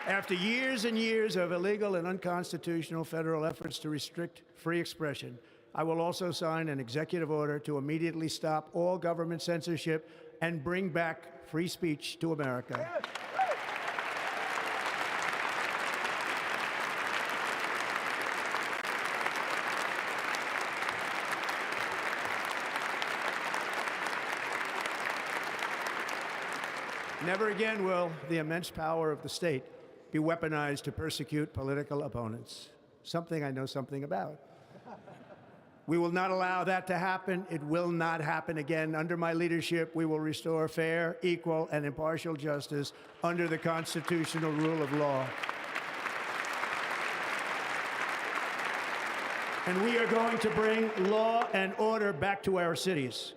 After years and years of illegal and unconstitutional federal efforts to restrict free expression, I will also sign an executive order to immediately stop all government censorship and bring back free speech to America. Never again will the immense power of the state be weaponized to persecute political opponents, something I know something about. We will not allow that to happen. It will not happen again. Under my leadership, we will restore fair, equal, and impartial justice under the constitutional rule of law. And we are going to bring law and order back to our cities.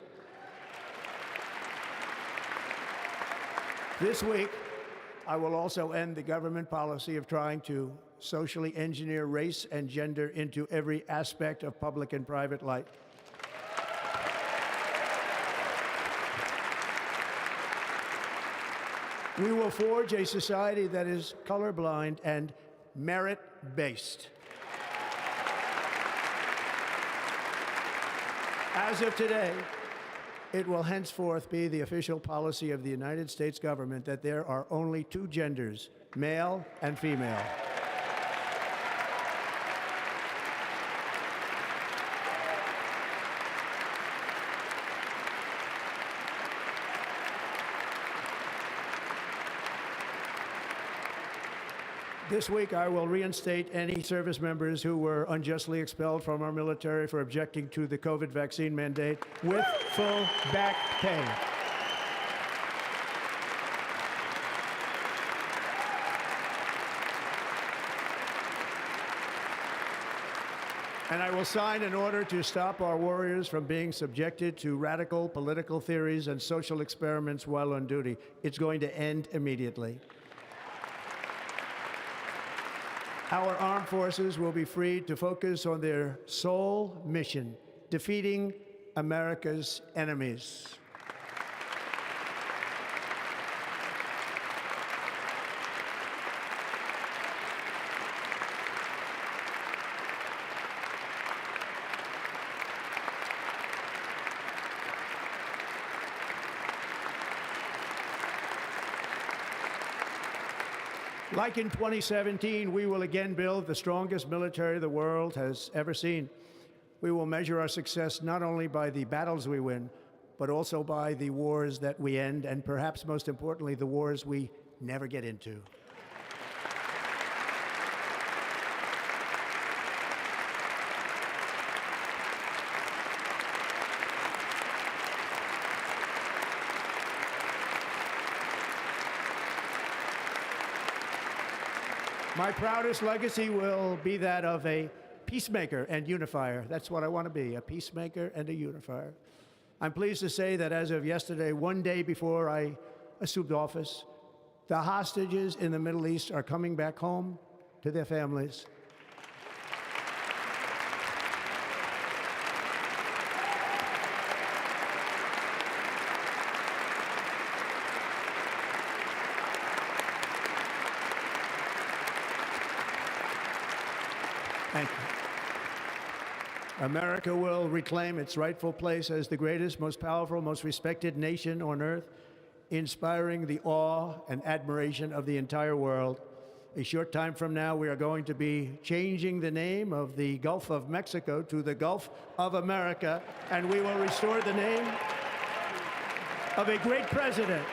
This week, I will also end the government policy of trying to socially engineer race and gender into every aspect of public and private life. We will forge a society that is colorblind and merit-based. As of today, it will henceforth be the official policy of the United States government that there are only two genders, male and female. This week, I will reinstate any service members who were unjustly expelled from our military for objecting to the COVID vaccine mandate with full back pay. And I will sign an order to stop our warriors from being subjected to radical political theories and social experiments while on duty. It's going to end immediately. Our armed forces will be freed to focus on their sole mission, defeating America's enemies. Like in 2017, we will again build the strongest military the world has ever seen. We will measure our success not only by the battles we win, but also by the wars that we end, and perhaps most importantly, the wars we never get into. My proudest legacy will be that of a peacemaker and unifier. That's what I want to be, a peacemaker and a unifier. I'm pleased to say that as of yesterday, one day before I assumed office, the hostages in the Middle East are coming back home to their families. Thank you. America will reclaim its rightful place as the greatest, most powerful, most respected nation on earth, inspiring the awe and admiration of the entire world. A short time from now, we are going to be changing the name of the Gulf of Mexico to the Gulf of America, and we will restore the name of a great president,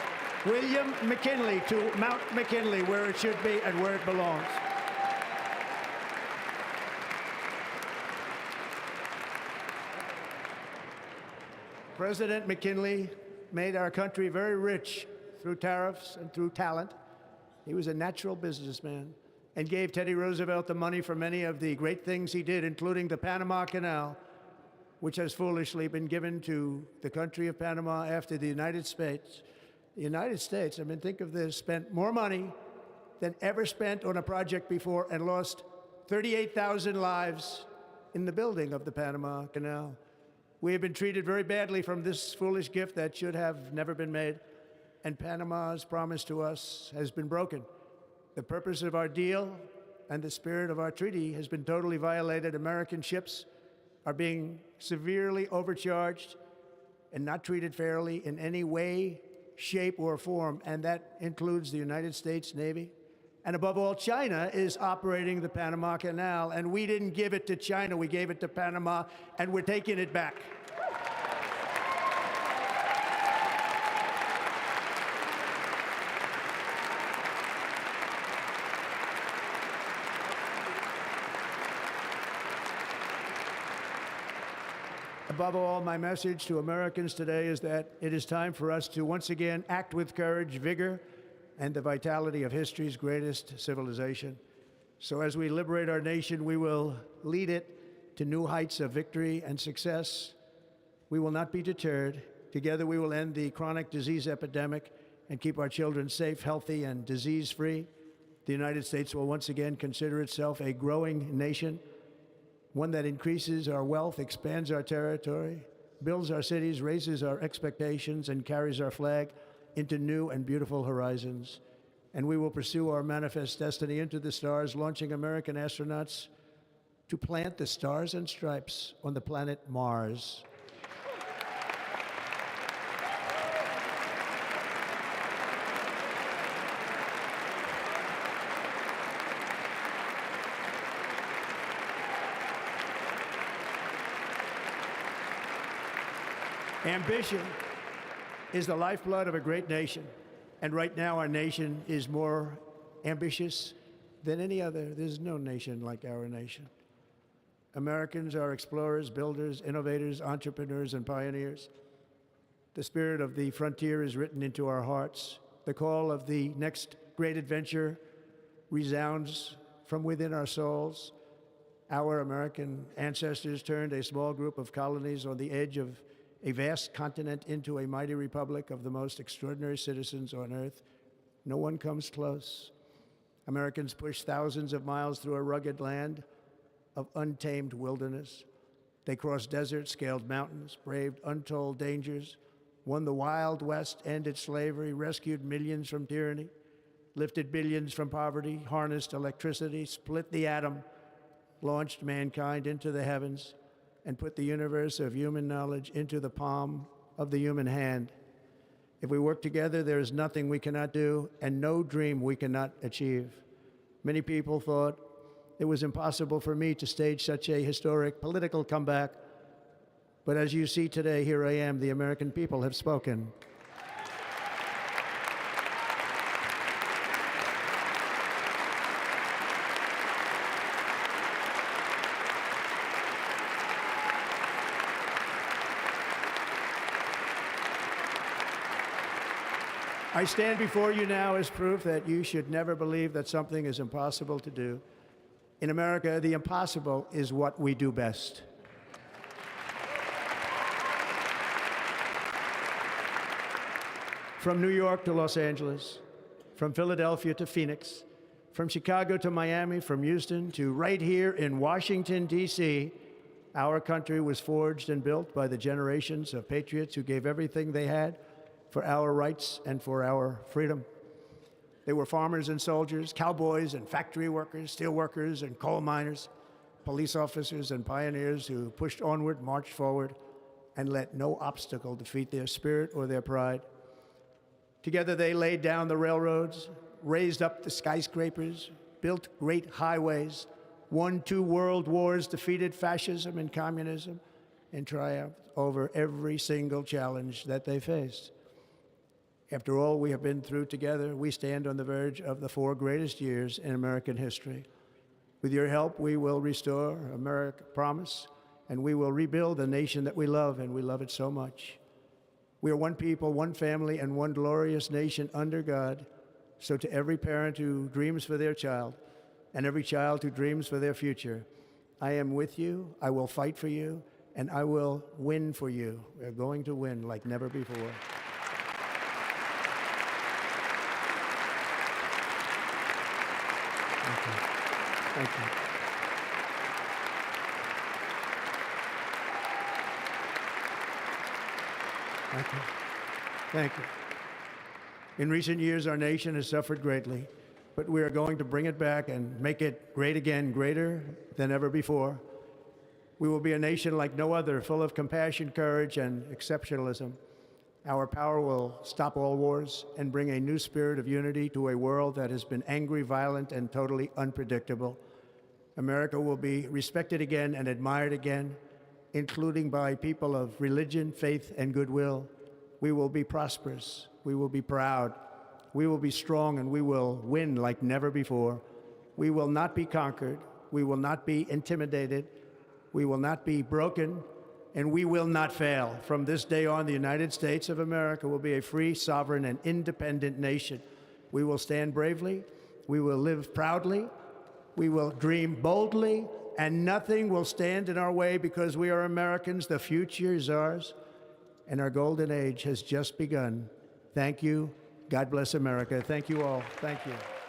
William McKinley, to Mount McKinley, where it should be and where it belongs. President McKinley made our country very rich through tariffs and through talent. He was a natural businessman and gave Teddy Roosevelt the money for many of the great things he did, including the Panama Canal, which has foolishly been given to the country of Panama after the United States. The United States, I mean, think of this, spent more money than ever spent on a project before and lost 38,000 lives in the building of the Panama Canal. We have been treated very badly from this foolish gift that should have never been made, and Panama's promise to us has been broken. The purpose of our deal and the spirit of our treaty has been totally violated. American ships are being severely overcharged and not treated fairly in any way, shape, or form, and that includes the United States Navy. And above all, China is operating the Panama Canal, and we didn't give it to China, we gave it to Panama, and we're taking it back. Above all, my message to Americans today is that it is time for us to once again act with courage, vigor, and the vitality of history's greatest civilization. So as we liberate our nation, we will lead it to new heights of victory and success. We will not be deterred. Together we will end the chronic disease epidemic and keep our children safe, healthy, and disease-free. The United States will once again consider itself a growing nation, one that increases our wealth, expands our territory, builds our cities, raises our expectations, and carries our flag into new and beautiful horizons. And we will pursue our manifest destiny into the stars, launching American astronauts to plant the stars and stripes on the planet Mars. Ambition is the lifeblood of a great nation. And right now, our nation is more ambitious than any other. There's no nation like our nation. Americans are explorers, builders, innovators, entrepreneurs, and pioneers. The spirit of the frontier is written into our hearts. The call of the next great adventure resounds from within our souls. Our American ancestors turned a small group of colonies on the edge of a vast continent into a mighty republic of the most extraordinary citizens on earth. No one comes close. Americans pushed thousands of miles through a rugged land of untamed wilderness. They crossed deserts, scaled mountains, braved untold dangers, won the Wild West, ended slavery, rescued millions from tyranny, lifted billions from poverty, harnessed electricity, split the atom, launched mankind into the heavens, and put the universe of human knowledge into the palm of the human hand. If we work together, there is nothing we cannot do and no dream we cannot achieve. Many people thought it was impossible for me to stage such a historic political comeback. But as you see today, here I am. The American people have spoken. I stand before you now as proof that you should never believe that something is impossible to do. In America, the impossible is what we do best. From New York to Los Angeles, from Philadelphia to Phoenix, from Chicago to Miami, from Houston to right here in Washington, D.C., our country was forged and built by the generations of patriots who gave everything they had for our rights and for our freedom. They were farmers and soldiers, cowboys and factory workers, steel workers and coal miners, police officers and pioneers who pushed onward, marched forward, and let no obstacle defeat their spirit or their pride. Together they laid down the railroads, raised up the skyscrapers, built great highways, won 2 world wars, defeated fascism and communism, and triumphed over every single challenge that they faced. After all we have been through together, we stand on the verge of the 4 greatest years in American history. With your help, we will restore America's promise, and we will rebuild the nation that we love, and we love it so much. We are one people, one family, and one glorious nation under God. So to every parent who dreams for their child, and every child who dreams for their future, I am with you, I will fight for you, and I will win for you. We're going to win like never before. Thank you. Thank you. Thank you. In recent years, our nation has suffered greatly. but we are going to bring it back and make it great again, greater than ever before. We will be a nation like no other, full of compassion, courage, and exceptionalism. Our power will stop all wars and bring a new spirit of unity to a world that has been angry, violent, and totally unpredictable. America will be respected again and admired again, including by people of religion, faith, and goodwill. We will be prosperous. We will be proud. We will be strong, and we will win like never before. We will not be conquered. We will not be intimidated. We will not be broken, and we will not fail. From this day on, the United States of America will be a free, sovereign, and independent nation. We will stand bravely. We will live proudly. We will dream boldly, and nothing will stand in our way because we are Americans. The future is ours, and our golden age has just begun. Thank you. God bless America. Thank you all. Thank you.